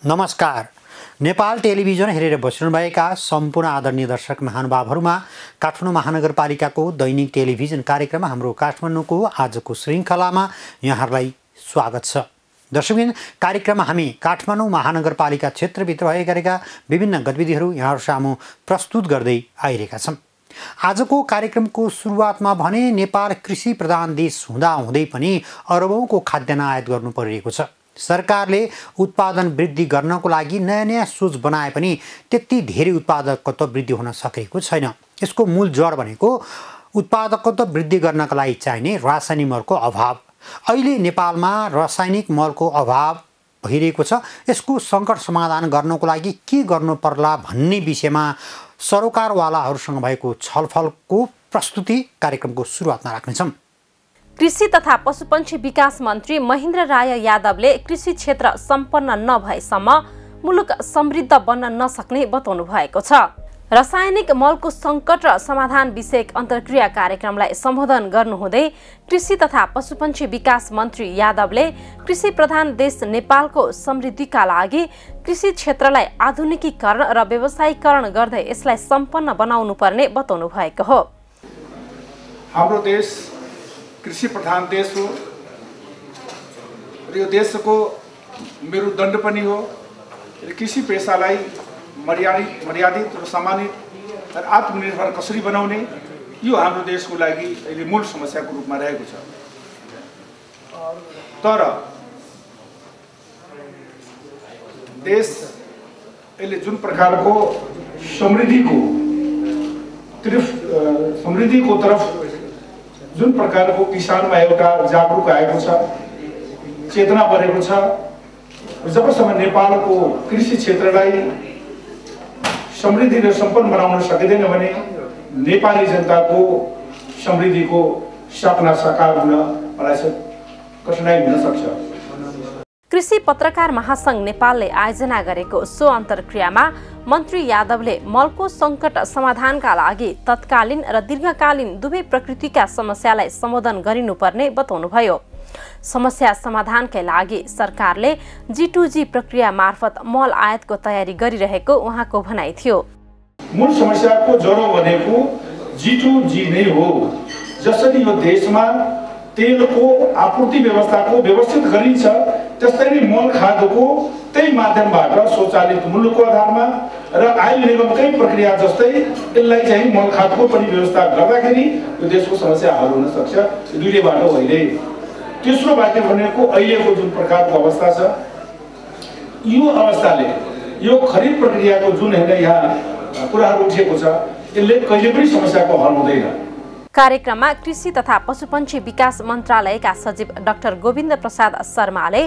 नमस्कार। नेपाल टेलिभिजन हेरेर बस्नुभएका सम्पूर्ण आदरणीय दर्शक महानुभावहरूमा काठमाडौँ महानगरपालिकाको दैनिक टेलिभिजन कार्यक्रम हाम्रो काठमाडौँको आजको श्रृङ्खलामा यहाँहरूलाई स्वागत छ। दर्शकबिन, कार्यक्रममा हामी काठमाडौँ महानगरपालिका क्षेत्रभित्र भए गरेका विभिन्न गतिविधिहरू यहाँहरू सामु प्रस्तुत गर्दै आइरहेका छौँ। आजको कार्यक्रमको सुरुवातमा भने नेपाल कृषि प्रधान देश हुँदाहुँदै पनि अरबौंको खाद्यान्न आयात गर्नु परिरहेको छ। सरकारले उत्पादन वृद्धि गर्नको लागि नयाँ सोच बनाए पनि त्यति धेरै उत्पादकत्व वृद्धि हुन सकेको छैन। यसको मूल जड भनेको उत्पादकत्व वृद्धि गर्नका लागि चाहिने रासायनिक मलको अभाव। अहिले नेपालमा रासायनिक मलको अभाव भइरहेको छ। यसको सङ्कट समाधान गर्नको लागि के गर्नु पर्ला भन्ने विषयमा सरोकारवालाहरूसँग भएको छलफलको प्रस्तुति कार्यक्रमको सुरुवातमा राख्नेछौँ। कृषि तथा पशुपक्षी विकास मन्त्री महेन्द्र राय यादवले कृषि क्षेत्र सम्पन्न नभएसम्म मुलुक समृद्ध बन्न नसक्ने बताउनु भएको छ। रासायनिक मलको सङ्कट र समाधान विषयक अन्तर्क्रिया कार्यक्रमलाई सम्बोधन गर्नुहुँदै कृषि तथा पशुपक्षी विकास मन्त्री यादवले कृषि प्रधान देश नेपालको समृद्धिका लागि कृषि क्षेत्रलाई आधुनिकीकरण र व्यवसायीकरण गर्दै यसलाई सम्पन्न बनाउनु पर्ने बताउनु भएको हो। हाम्रो देश कृषि प्रधान देश हो र यो देशको मेरुदण्ड पनि हो। कृषि पेशालाई मर्यादित र सम्मानित र आत्मनिर्भर कसरी बनाउने, यो हाम्रो देशको लागि अहिले मूल समस्याको रूपमा रहेको छ। तर देश अहिले जुन प्रकारको समृद्धिको तरफ जुन प्रकारको किसानमा एउटा जागरुक आएको छ, चेतना बढेको छ, जबसम्म नेपालको कृषि क्षेत्रलाई समृद्धि र सम्पन्न बनाउन सकिँदैन भने नेपाली जनताको समृद्धिको सपना साकार हुन कठिनाइ हुन सक्छ। कृषि पत्रकार महासंघ नेपालले आयोजना गरेको सो अन्तर्क्रियामा मन्त्री यादवले मलको सङ्कट समाधानका लागि तत्कालीन र दीर्घकालीन दुवै प्रकृतिका समस्यालाई सम्बोधन गरिनुपर्ने बताउनुभयो। समस्या समाधानकै लागि सरकारले G2G प्रक्रिया मार्फत मल आयातको तयारी गरिरहेको उहाँको भनाइ थियो। मूल समस्याको जरो भनेको G2G नै हो। जसरी यो देशमा तेलको आपूर्ति व्यवस्थाको व्यवस्थित गरिन्छ, त्यस्तै नै मल खाद्यको त्यही माध्यमबाट स्वचालित मूल्यको आधारमा र आयल निगमकै प्रक्रिया जस्तै यसलाई चाहिँ मल खाद्यको पनि व्यवस्था गर्दाखेरि यो देशको समस्या हल हुन सक्छ। दुईटै बाटो होइन। तेस्रो बाटो भनेको अहिलेको जुन प्रकारको अवस्था छ, यो अवस्थाले यो खरिद प्रक्रियाको जुन यहाँ कुराहरू उठेको छ, यसले कहिले पनि समस्याको हल हुँदैन। कार्यक्रममा कृषि तथा पशुपक्षी विकास मन्त्रालयका सचिव डाक्टर गोविन्द प्रसाद शर्माले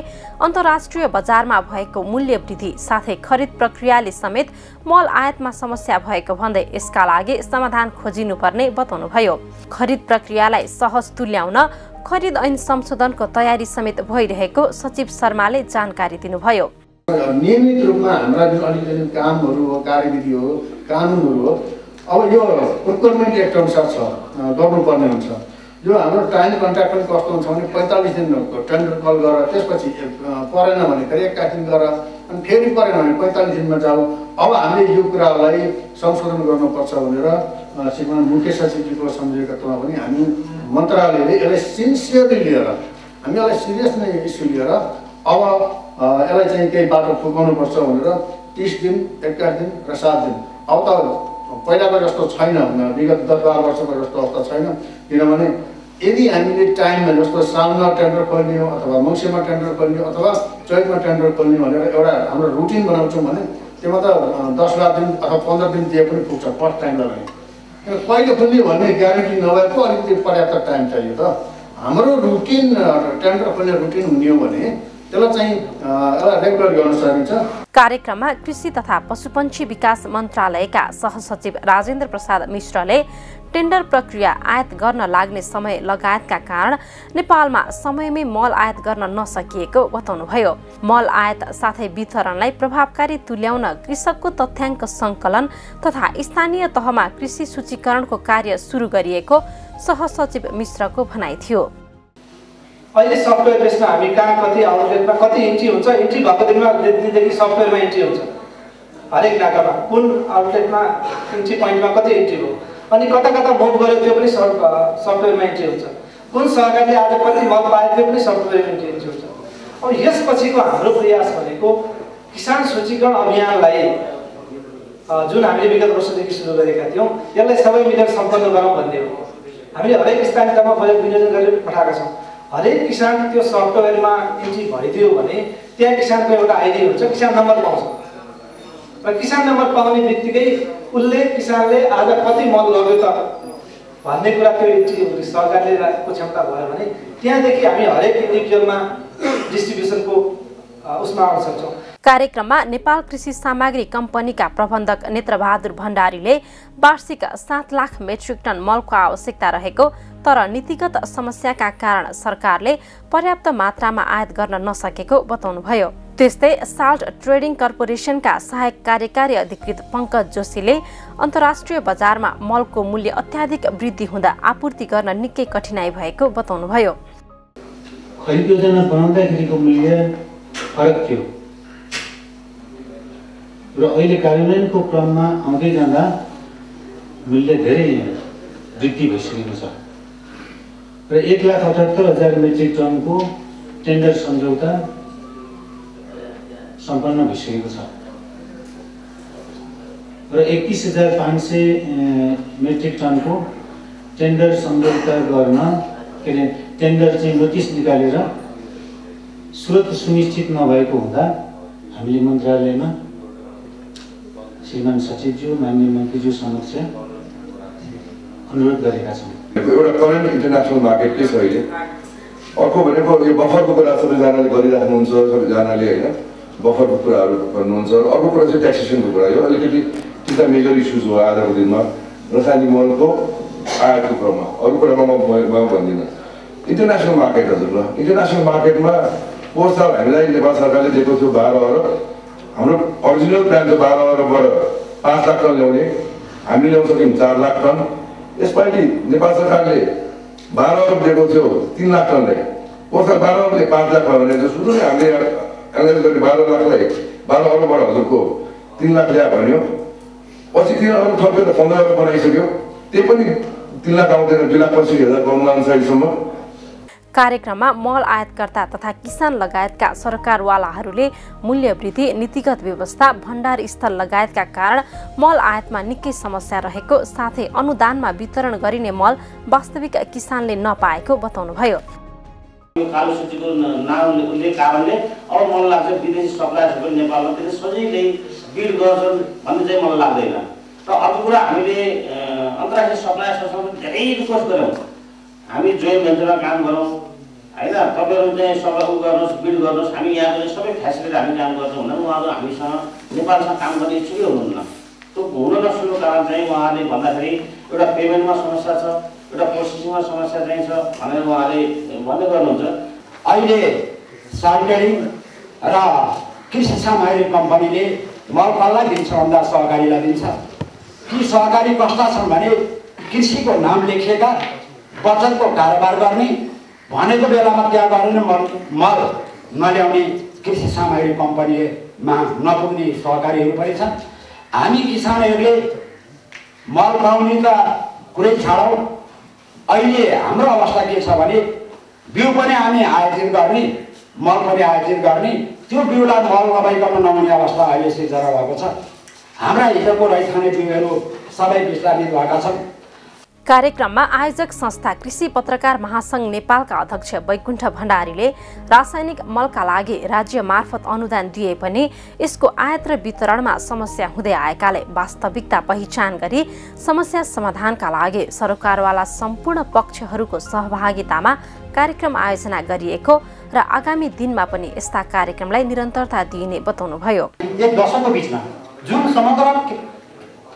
अन्तर्राष्ट्रिय बजारमा भएको मूल्य वृद्धि साथै खरिद प्रक्रियाले समेत मल आयातमा समस्या भएको भन्दै यसका लागि समाधान खोजिनुपर्ने बताउनुभयो। खरिद प्रक्रियालाई सहज तुल्याउन खरिद ऐन संशोधनको तयारी समेत भइरहेको सचिव शर्माले जानकारी दिनुभयो। नियमित रूपमा हाम्रा जुन अलिकति कामहरू हो, कार्यविधि हो, कानुनहरू हो, अब यो प्रोक्योरमेन्ट एक्ट अनुसार छ, गर्नुपर्ने हुन्छ। यो हाम्रो टाइम कन्ट्र्याक्ट पनि कस्तो हुन्छ भने 45 दिनको टेन्डर कल गरेर त्यसपछि परेन भने फेरि 21 दिन गरेर अनि फेरि परेन भने 45 दिनमा जाऊ। अब हामीले यो कुरालाई संशोधन गर्नुपर्छ भनेर श्रीमान मुख्य सचिवजीको संयोजकत्वमा पनि हामी मन्त्रालयले यसलाई सिन्सियरली लिएर, हामी यसलाई सिरियस नै इस्यु लिएर अब यसलाई चाहिँ केही बाटो फुकाउनुपर्छ भनेर 30 दिन, 21 दिन र 7 दिन। अब त पहिलाको जस्तो छैन, विगत 10-12 वर्षको जस्तो अवस्था छैन। किनभने यदि हामीले टाइममा जस्तो साउनमा टेन्डर खोल्ने हो अथवा मङ्सिरमा टेन्डर खोल्ने हो अथवा चैतमा टेन्डर खोल्ने भनेर एउटा हाम्रो रुटिन बनाउँछौँ भने त्यसमा त 10 दिन अथवा 15 दिन दिए पनि पुग्छ फर्स्ट टाइम लगाउने। कहिले खोल्ने भन्ने ग्यारेन्टी नभएको अलिकति पर्याप्त टाइम चाहियो। त हाम्रो रुटिन टेन्डर खोल्ने रुटिन हुने हो भने त्यसलाई चाहिँ रेगुलर गर्न सकिन्छ। कार्यक्रममा कृषि तथा पशुपक्षी विकास मन्त्रालयका सहसचिव राजेन्द्र प्रसाद मिश्रले टेन्डर प्रक्रिया आयात गर्न लाग्ने समय लगायतका कारण नेपालमा समयमै मल आयात गर्न नसकिएको बताउनुभयो। मल आयात साथै वितरणलाई प्रभावकारी तुल्याउन कृषकको तथ्याङ्क सङ्कलन तथा स्थानीय तहमा कृषि सूचीकरणको कार्य सुरु गरिएको सहसचिव मिश्रको भनाइ थियो। अहिले सफ्टवेयर बेसमा हामी कहाँ कति आउटलेटमा कति इन्ट्री हुन्छ, इन्ट्री भएको दिनदेखि सफ्टवेयरमा इन्ट्री हुन्छ, हरेक नाकामा कुन आउटलेटमा इन्ट्री पोइन्टमा कति इन्ट्री हो, अनि कता कता मुभ गर्यो त्यो पनि सफ्टवेयरमा इन्ट्री हुन्छ, कुन सहकारीले आज कति मल पायो त्यो पनि सफ्टवेयरमा इन्ट्री हुन्छ। अब यसपछिको हाम्रो प्रयास भनेको किसान सूचीकरण अभियानलाई जुन हामीले विगत वर्षदेखि सुरु गरेका थियौँ यसलाई सबै मिलेर सम्पन्न गरौँ भन्ने हो। हामीले हरेक स्थानीय तहमा बजेट विनियोजन गरेर पठाएका छौँ। हरेक किसान त्यो सफ्टवेयरमा इन्ट्री भइदियो भने त्यहाँ किसानको एउटा आइडी हुन्छ, किसान नम्बर पाउँछ र किसान नम्बर पाउने बित्तिकै उसले किसानले आज कति मल लग्यो त भन्ने कुरा त्यो इन्ट्री सरकारले राखेको क्षमता भयो भने त्यहाँदेखि हामी हरेक इन्डिभिजुअलमा डिस्ट्रिब्युसनको उसमा आउन सक्छौँ। कार्यक्रममा नेपाल कृषि सामग्री कम्पनीका प्रबन्धक नेत्रबहादुर भण्डारीले वार्षिक 7 लाख मेट्रिक टन मलको आवश्यकता रहेको तर नीतिगत समस्याका कारण सरकारले पर्याप्त मात्रामा आयात गर्न नसकेको बताउनुभयो। त्यस्तै साल्ट ट्रेडिङ कर्पोरेसनका सहायक कार्यकारी अधिकृत पंकज जोशीले अन्तर्राष्ट्रिय बजारमा मलको मूल्य अत्याधिक वृद्धि हुँदा आपूर्ति गर्न निकै कठिनाई भएको बताउनुभयो। खरिद योजना बनाउँदाखेरिको मूल्य फरक थियो र अहिले कार्यान्वयनको क्रममा आउँदै जाँदा मूल्य धेरै वृद्धि भइसकेको छ र 1,78,000 मेट्रिक टनको टेन्डर सम्झौता सम्पन्न भइसकेको छ र 31,500 मेट्रिक टनको टेन्डर सम्झौता गर्न टेन्डर चाहिँ नोटिस निकालेर स्रोत सुनिश्चित नभएको हुँदा हामीले मन्त्रालयमा श्रीमान सचिवज्यू माननीय मन्त्रीज्यू समक्ष अनुरोध गरेका छौँ। एउटा करेन्ट इन्टरनेसनल मार्केट के छ अहिले, अर्को भनेको यो बफरको कुरा सबैजनाले गरिराख्नुहुन्छ, सबैजनाले होइन बफरको कुराहरू गर्नुहुन्छ। अर्को कुरा चाहिँ ट्याक्सेसनको कुरा, यो अलिकति चिन्ता मेजर इस्युज हो आजको दिनमा रासायनिक मलको आयातको क्रममा। अरू कुरामा म भन्दिनँ। इन्टरनेसनल मार्केट हजुर, ल इन्टरनेसनल मार्केटमा पोहोर साल हामीलाई नेपाल सरकारले दिएको थियो 12 अरब। हाम्रो ओरिजिनल प्लान थियो 12 अरबबाट 5 लाख टन ल्याउने, हामीले ल्याउन सक्यौँ 4 लाख टन। यसपालि नेपाल सरकारले 12 अरब दिएको थियो 3 लाख टनलाई, पोहोर साल 12 अरबले 5 लाख भयो भने सुरु नै हामीले एनालाइज गर्ने 12 लाखलाई 12 अरबबाट हजुरको 3 लाख ल्यायो भन्यो। पछि 3 अरब थपेर 15 अरब बनाइसक्यो, त्यही पनि 3 लाख आउँदैन, 2,25,000 पाउन साइडसम्म। कार्यक्रममा मल आयातकर्ता तथा किसान लगायतका सरकारवालाहरूले मूल्य वृद्धि, नीतिगत व्यवस्था, भण्डार स्थल लगायतका कारण मल आयातमा निकै समस्या रहेको साथै अनुदानमा वितरण गरिने मल वास्तविक किसानले नपाएको बताउनुभयो। यो कालो सूचीको नहुनुले कारणले अब मन लाग्छ विदेशी सप्लायरहरू नेपालमा त्यसले सजिलै बिड गर्छन् भन्ने चाहिँ मलाई लाग्दैन। र अर्को कुरा हामीले अन्तर्राष्ट्रिय सप्लायरसँग धेरै रिक्वेस्ट गऱ्यौँ, हामी जोइन्ट भेन्चरमा काम गरौँ होइन, तपाईँहरू चाहिँ सबै गर्नुहोस्, बिड गर्नुहोस्, हामी यहाँ पनि सबै फेसिलिटी हामी काम गर्छौँ भनेर उहाँहरू हामीसँग नेपालसँग काम गर्ने इच्छुकै हुनुहुन्न। त्यो हुन नसक्नुको कारण चाहिँ उहाँले भन्दाखेरि एउटा पेमेन्टमा समस्या छ, एउटा प्रोसेसिङमा समस्या चाहिँ छ भनेर उहाँले भन्दै गर्नुहुन्छ। अहिले साल्टेरिङ र कृषि सामग्री कम्पनीले मल कसलाई दिन्छ भन्दा सहकारीलाई दिन्छ। ती सहकारी कस्ता छन् भने कृषिको नाम लेखिएका बचतको कारोबार गर्ने, भनेको बेलामा त्यहाँ गरेर मल नल्याउने कृषि सामग्री कम्पनीमा नपुग्ने सहकारीहरू पनि छन्। हामी किसानहरूले मल पाउने त कुरै छाडौँ, अहिले हाम्रो अवस्था के छ भने बिउ पनि हामी आयोजित गर्ने, मल पनि आयोजित गर्ने, त्यो बिउलाई मल नभइकन नहुने अवस्था अहिले सिर्जना भएको छ। हाम्रा हिजोको रैथाने बिउहरू सबै विस्तारित भएका छन्। कार्यक्रममा आयोजक संस्था कृषि पत्रकार महासंघ नेपालका अध्यक्ष वैकुण्ठ भण्डारीले रासायनिक मलका लागि राज्य मार्फत अनुदान दिए पनि यसको आयात र वितरणमा समस्या हुँदै आएकाले वास्तविकता पहिचान गरी समस्या समाधानका लागि सरकारवाला सम्पूर्ण पक्षहरूको सहभागितामा कार्यक्रम आयोजना गरिएको र आगामी दिनमा पनि यस्ता कार्यक्रमलाई निरन्तरता दिइने बताउनुभयो। एक दशकको बिचमा जुन समग्र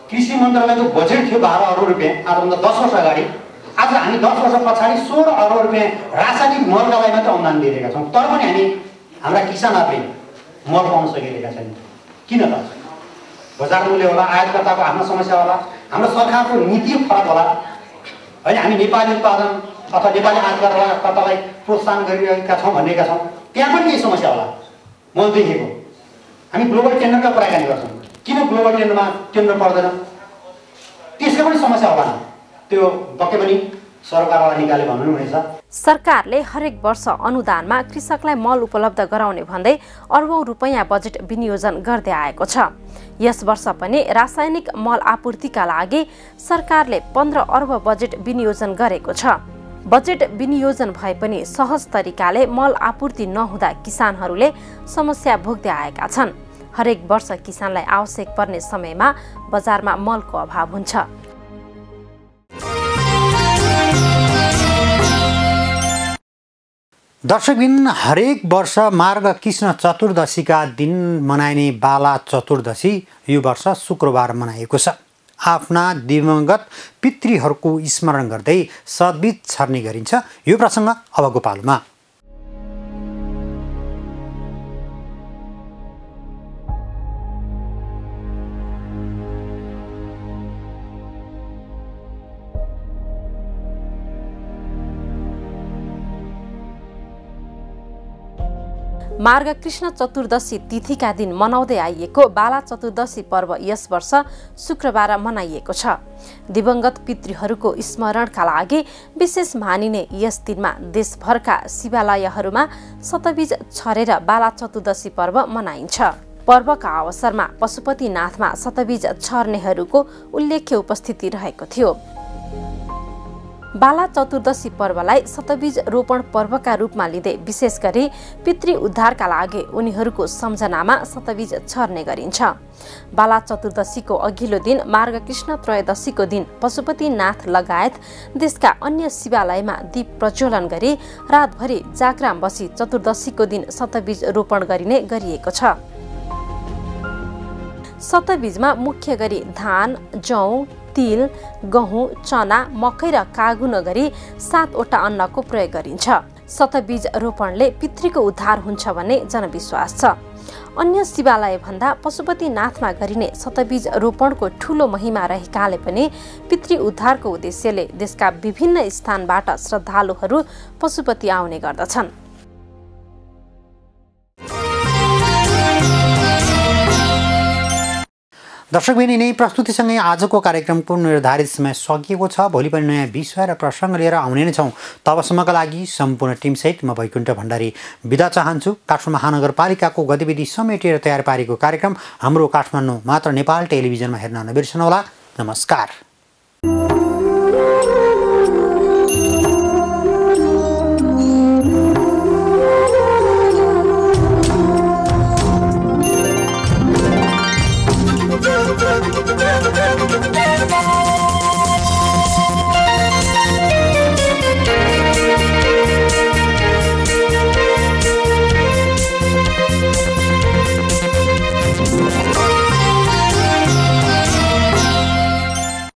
कृषि मन्त्रालयको बजेट थियो 12 अरब रुपियाँ, आजभन्दा 10 वर्ष अगाडि, आज हामी 10 वर्ष पछाडि 16 अरब रुपियाँ रासायनिक मलका लागि मात्रै अनुदान दिइरहेका छौँ। तर पनि हामी हाम्रा किसानहरूले मल पाउन सकिरहेका छैनौँ। किन त? बजार मूल्य होला, आयातकर्ताको आफ्नो समस्या होला, हाम्रो सरकारको नीति फरक होला। होइन, हामी नेपाली उत्पादन अथवा नेपाली आयातकर्तालाई प्रोत्साहन गरिरहेका छौँ भनेका छौँ, त्यहाँ पनि केही समस्या होला मैले देखेको। हामी ग्लोबल टेन्डरका कुराकानी गर्छौँ, किन ग्लोबल टेन्डरमा टेन्डर पर्दैन, त्यसको पनि समस्या होला। त्यो पक्कै पनि सरकारवाला निकाले भन्नु हुनेछ। सरकारले हरेक वर्ष अनुदानमा कृषकलाई मल उपलब्ध गराउने भन्दै अर्बौं रुपैयाँ बजेट विनियोजन गर्दै आएको छ। यस वर्ष पनि रासायनिक मल आपूर्तिका लागि सरकारले 15 अर्ब बजेट विनियोजन गरेको छ। बजेट विनियोजन भए पनि सहज तरिकाले मल आपूर्ति नहुँदा किसानहरूले समस्या भोग्दै आएका छन्। हरेक वर्ष किसानलाई आवश्यक पर्ने समयमा बजारमा मलको अभाव हुन्छ। दर्शकबिन, हरेक वर्ष मार्ग कृष्ण चतुर्दशीका दिन मनाइने बाला चतुर्दशी यो वर्ष शुक्रबार मनाइएको छ। आफ्ना दिवंगत पितृहरूको स्मरण गर्दै सद्बीज छर्ने गरिन्छ। यो प्रसङ्ग अबको पालोमा। मार्ग कृष्ण चतुर्दशी तिथिका दिन मनाउँदै आइएको बाला चतुर्दशी पर्व यस वर्ष शुक्रबार मनाइएको छ। दिवंगत पितृहरूको स्मरणका लागि विशेष मानिने यस दिनमा देशभरका शिवालयहरूमा सतबीज छरेर बाला चतुर्दशी पर्व मनाइन्छ। पर्वका अवसरमा पशुपतिनाथमा सतबीज छर्नेहरूको उल्लेख्य उपस्थिति रहेको थियो। बाला चतुर्दशी पर्वलाई सतबीज रोपण पर्वका रूपमा लिँदै विशेष गरी पितृ उद्धारका लागि उनीहरूको सम्झनामा सतबीज छर्ने गरिन्छ। बाला चतुर्दशीको अघिल्लो दिन मार्ग कृष्ण त्रयोदशीको दिन पशुपतिनाथ लगायत देशका अन्य शिवालयमा दीप प्रज्वलन गरी रातभरि जागराम बसी चतुर्दशीको दिन सतबीज रोपण गरिने गरिएको छ। सतबीजमा मुख्य गरी धान, जौ, तिल, गहुँ, चना, मकै र कागु नगरी 7 वटा अन्नको प्रयोग गरिन्छ। सतबीज रोपणले पितृको उद्धार हुन्छ भन्ने जनविश्वास छ। अन्य शिवालय भन्दा पशुपतिनाथमा गरिने सतबीज रोपणको ठूलो महिमा रहेकाले पनि पितृ उद्धारको उद्देश्यले देशका विभिन्न स्थानबाट श्रद्धालुहरू पशुपति आउने गर्दछन्। दर्शकबिन, यिनै प्रस्तुतिसँगै आजको कार्यक्रमको निर्धारित समय सकिएको छ। भोलि पनि नयाँ विषय र प्रसङ्ग लिएर आउने नै छौँ। तबसम्मका लागि सम्पूर्ण टिमसहित म वैकुण्ठ भण्डारी बिदा चाहन्छु। काठमाडौँ महानगरपालिकाको गतिविधि समेटेर तयार पारेको कार्यक्रम हाम्रो काठमाडौँ मात्र नेपाल टेलिभिजनमा हेर्न नबिर्सनुहोला। नमस्कार।